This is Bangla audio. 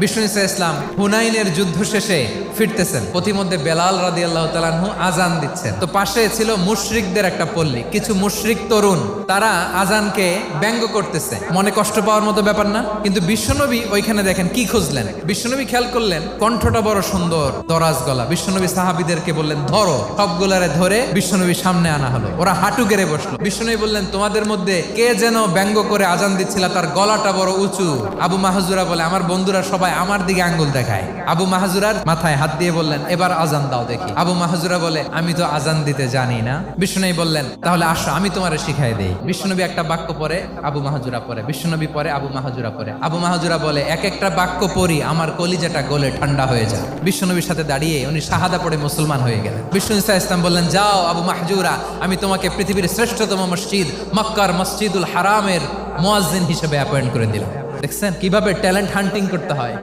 বিষ্ণু ইসলাম হুনাইনের যুদ্ধ শেষে ফিরতেছেন, পথিমধ্যে বেলাল রাদিয়াল্লাহু তাআলা আনহু আজান দিচ্ছেন। তো পাশে ছিল মুশরিকদের একটা পল্লী, কিছু মুশরিক তরুণ তারা আজানকে ব্যঙ্গ করতেছে। মনে কষ্ট পাওয়ার মতো ব্যাপার না, কিন্তু বিশ্বনবী ওইখানে দেখেন কি খুঁজলেন। বিশ্বনবী খেয়াল করলেন কণ্ঠটা বড় সুন্দর, দরাজ গলা। বিশ্বনবী সাহাবীদেরকে বললেন ধরো, সবগুলারে ধরে বিশ্বনবীর সামনে আনা হলো। ওরা হাঁটু গেড়ে বসলো। বিশ্বনবী বললেন তোমাদের মধ্যে কে যেন ব্যঙ্গ করে আজান দিচ্ছিল, তার গলাটা বড় উঁচু। আবু মাহজুরা বলে আমার বন্ধুরা সবাই আমার দিকে আঙ্গুল দেখায়। আবু মাহজুরার মাথায় হাত দিয়ে বললেন এবার আজান দাও দেখি। আবু মাহজুরা বলে আমি তো আজান দিতে জানি না। বিশ্বনবী বললেন তাহলে আসো আমি তোমারে শিখাই দেই। বিশ্বনবী একটা বাক্য পরে, আবু মাহজুরা পরে, বিশ্বনবী পরে, আবু মাহজুরা পরে। আবু মাহজুরা বলে এক একটা বাক্য পড়ি আমার কলিজাটা গলে ঠান্ডা হয়ে যায়। বিশ্বনবীর সাথে দাঁড়িয়ে উনি শাহাদা পড়ে মুসলমান হয়ে গেলেন। বিষ্ণু ইসলাম বললেন যাও আবু মাহজুরা, আমি তোমাকে পৃথিবীর শ্রেষ্ঠতম মসজিদ মক্কার মসজিদুল হারামের মুয়াজ্জিন হিসেবে অ্যাপয়েন্ট করে দিলাম। দেখছেন কিভাবে ট্যালেন্ট হান্টিং করতে হয়।